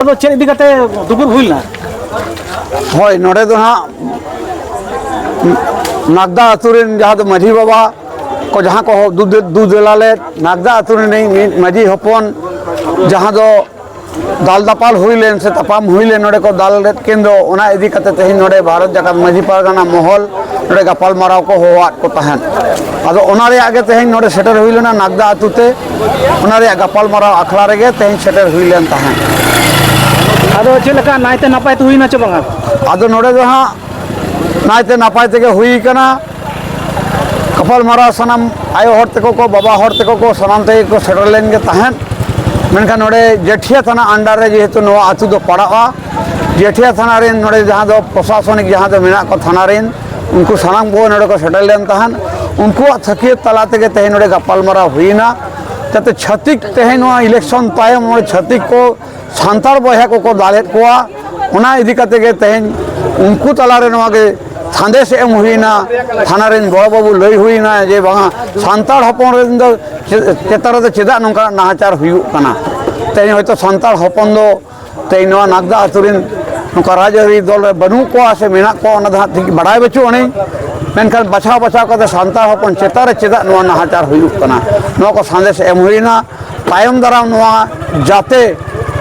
तो चेक इदी करते दुपुर हुईना হয় নড়ে তো हाँ नागदा आतुरेन जहाँ तो माझी बाबा को जहाँ को दूध दिलाले नागदा आतुरेन नहीं माझी हपन जहाँ तो दाल दापाल हुईलेन से तपाम हुईलेन नोड़े को दाल केंद्र ओना इदी करते तेहिन नोड़े भारत जाकत माझी पारगाना महल नोड़े गपाल माराव को होवात को तहन आदो ओना रे आगे तेहिन नोड़े सेटर हुईलेना नागदा आतुते ओना रे गपाल माराव अखला रे तेहिन सेटर हुईलेन तहन आदो चेलका नायते नापाय तो हुईना च बांगा आदो नोड़े तो हाँ नायते नापाय तेगे हुई कना कपाल मारा सनम आयो हर तेको को बाबा हर तेको को सनम तेगे को सेटर लेन के तहन मेनका नोड़े जेठिया थाना अंडर रे जेहेतु नवा आतु दो पड़ा जेठिया थाना रेन नोड़े जहाँ दो प्रशासनिक जहाँ दो मेना को थाना रेन उनको सनम को नोड़े को सेटर लेन तहन उनको थकियत तला तेगे तेहिन नोड़े गपाल मारा हुईना जाते छतिक तेहिन नवा इलेक्शन तायम नोड़े छतिक को सांतार बया को दालेत कोआ ओना इदी कते के तेहिन उनको तला रे नवा के थांदे से एम हुईना थाना रेन बड़ बाबू लई हुईना जे बांगा सांतार हपन रेन दो चेतार दो चेदा नंका नाहाचार हुयुग कना तेहिन होयतो सांतार हपन दो तेहिन नवा नागदा आतुरिन नंका राजआरी दल रे बनु कोआ से मेना को ओना दा ठीक बड़ाय बचु ओने मेनखान बचाव बचाव कते सांतार हपन चेतार चेदा नवा नाहाचार हुयुग कना नवा को संदेश एम हुईना तायम दाराम नवा जाते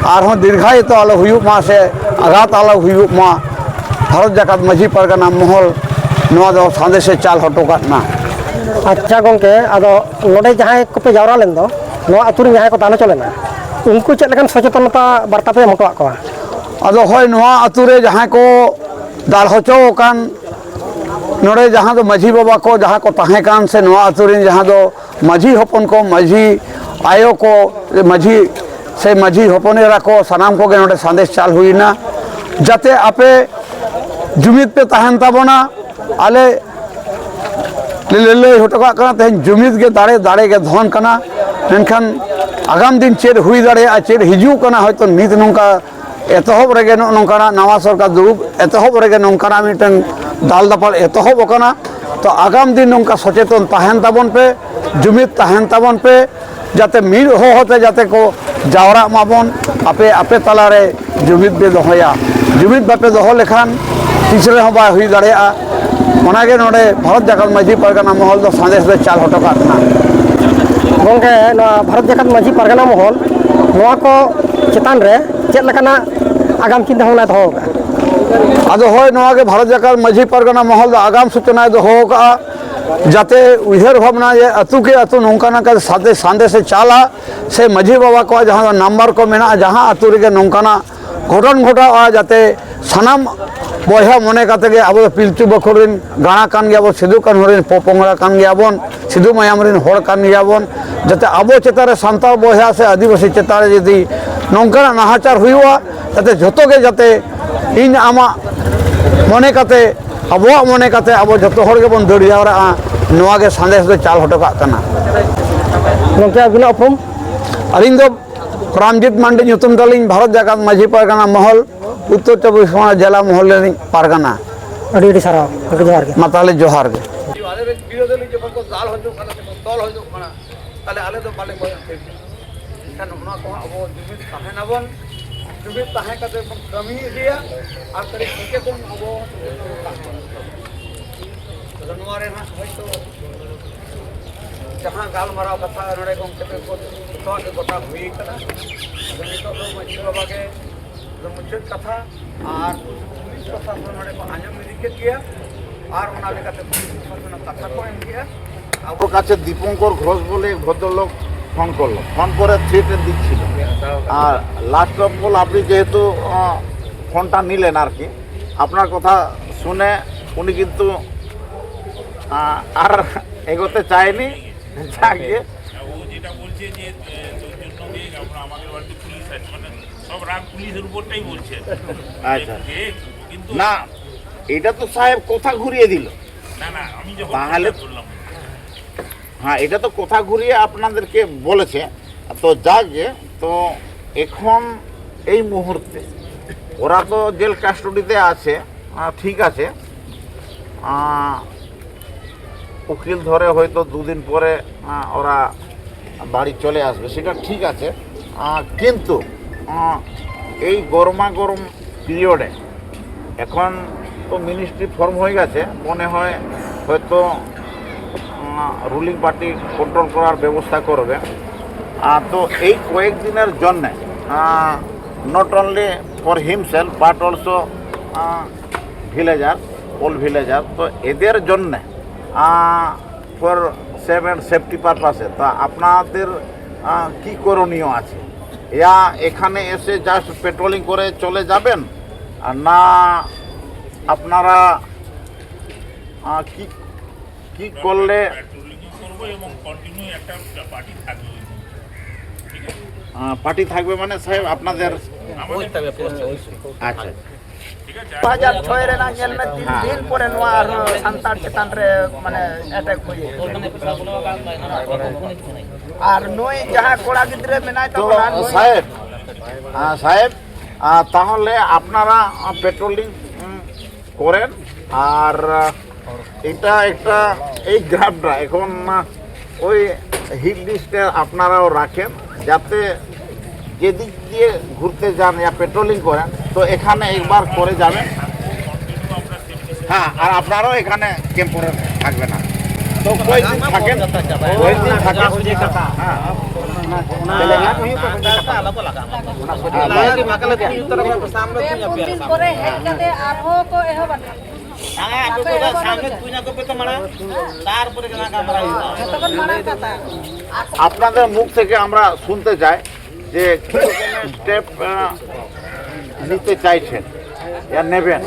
आरहों दीर्घायित तो आलो हुयुग मा से आघात आलो हुयुग मा भारत जाकत माझी पारगाना महल नवा दो संदेश से चाल हटो काटना अच्छा गंके आदो नोडे जहां को जावरा लेन दो नवा अतुरी जहां को दानो चलेना उनको चेक लेकन सचेतनता वार्ता पे मटवा को आदो होय नवा अतुरे जहां को दाल हचो कान नोडे जहां दो माझी बाबा को जहां को ताहे कान से नवा अतुरिन जहां दो माझी हपन को माझी आयो को माझी से माझी हपने राखो सनाम को नोडे संदेश चाल हुईना जाते आपे जुमिद पे तहन ताबोना आले ले हटका कना तेन जुमिद के दाड़े दाड़े के धन कना मेनखान आगाम दिन चेद हुई दाड़े आ चेद हिजू कना हयतो नित नंका एतहब रेगे नंकाना नवा सरकार दुरुब एतहब रेगे नंकाना मिटन दाल दापाल एतहब कना तो आगाम दिन नंका सचेतन तहन ताबन पे जुमिद तहन ताबन पे जाते मिल होते जाते को जावरा माबन आपे आपे तलारे जुमिद बे दोहया जुमिद बापे दोह लेखान तीसरे हम हुई दाड़ा ओनागे नोड़े भारत जाकत माझी पारगाना महल दो संदेश दो चाल हटो काटना गंके भारत जाकत माझी पारगाना महल नवा को चेतान रे चेक लेकाना आगाम चिंता होना दो आदो होय नवा के भारत जाकत माझी पारगाना महल दो आगाम सूचना दो का जाते उहर भावना ये अतु के अतु नौकाना का साथे संदेश से चाला से माझी बाबा को जहाँ नंबर को मेना जहाँ अतु रे नौकाना घटन घटा जाते सनाम बया मने काते अब पिलचु बखोरिन गाणा कान गयाबन सिधु कान्हुरिन पोपोंगड़ा कान गयाबन सिधु मायामरिन होड़ कान गयाबन जाते अब चेतारे सांताल बया से आदिवासी चेतारे यदि नौकाना नाहाचार हुआ जाते जतो के जाते इन आमा मने काते अबो मने काते अब जतो होड़ गेबन दड़ जावरा नवा के संदेश दो चाल हटो का कना गंके अबिना अपम अलिंग दो रामजीत मांडी ᱧᱩᱛᱩᱢ ᱫᱟᱞᱤᱧ भारत जाकत माझी पारगाना महल उत्तर चौबीस परगना जिला महल पारगाना अड़ी सारा जोहार के माताले जोहार के जहाँ गालमाराव कथा नोड़े गंके गोटा हुई माझी बाबा के मुचाद कथा और पुलिस प्रशासन नोड़े को आंजम इदी के गया और ओना लेकाते पुलिस प्रशासन कथा को एम गया अब काছে दीपंकर घोष बोले एक भद्रलोक फोन करलो फोन करे थ्रेट दिच्छिल और लास्ट अफ ऑल आपनि जेहेतु फोनटा निलेन आर कि आपनार कथा शुने उनी किन्तु आर एगोते चायनी जाके ও যেটা বলছে যে তোর জন্য আমরা আমাদের বাড়িতে পুলিশ আছে মানে সব রাগ পুলিশের উপরটাই বলছে আচ্ছা কিন্তু না এটা তো সাহেব কথা ঘুরিয়ে দিল না না আমি যখন তাহলে বললাম হ্যাঁ এটা তো কথা ঘুরিয়ে আপনাদেরকে বলেছে তো যাকে তো এখন এই মুহূর্তে ওরা তো জেল কাস্টডিতে আছে ঠিক আছে উকিল ধরে হয়তো দুদিন পরে ওরা বাড়ি চলে আসবে সেটা ঠিক আছে কিন্তু এই গরমা গরম পিরিয়ডে এখন তো মিনিস্ট্রি ফর্ম হয়ে গেছে, মনে হয় হয়তো রুলিং পার্টি কন্ট্রোল করার ব্যবস্থা করবে। তো এই কয়েকদিনের জন্যে not only for himself but also villager, all villager, তো এদের জন্যে ফর সেভ অ্যান্ড সেফটি পারপাসে তা আপনাদের কি করণীয় আছে? এখানে এসে জাস্ট পেট্রোলিং করে চলে যাবেন, না আপনারা কি কি করলে? প্যাট্রোলিং করবো এবং কন্টিনিউ একটা পার্টি থাকবে। ঠিক আছে, পার্টি থাকবে মানে সাহেব আপনাদের? আচ্ছা, ঠিক আছে। 2006 ᱨᱮᱱᱟᱜ ᱧᱮᱞ ᱢᱮ 3 ᱫᱤᱱ ᱯᱚᱨᱮ ᱱᱚᱣᱟ ᱥᱟᱱᱛᱟᱲ ᱪᱮᱛᱟᱱ ᱨᱮ ᱢᱟᱱᱮ ᱮᱴᱮᱠ ᱦᱩᱭ আর নই যাহা কোড়া গিদ্রে মেনাই তো তখন সাহেব সাহেব তাহলে আপনারা পেট্রোলিং করেন। আর এটা একটা এই গ্রামটা এখন ওই হিট লিস্টে আপনারাও রাখেন, যাতে যেদিক দিয়ে ঘুরতে যান ইয়া পেট্রোলিং করেন তো এখানে একবার করে যাবেন। হ্যাঁ, আর আপনারাও এখানে ক্যাম্প করে থাকবে না। তো কয়েকদিন থাকেন, কয়েকদিন থাকেন। হ্যাঁ, দিন পরে হেড কাতে আরহো কো এহব না তখন মারার কথা আপনাদের মুখ থেকে আমরা শুনতে চাই যে কি রকমের স্টেপ নিতে চাইছেন ইয়া নেবেন,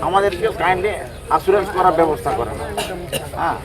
আমাদেরকে কাইন্ডলি অ্যাসুরেন্স করার ব্যবস্থা করেন। হ্যাঁ।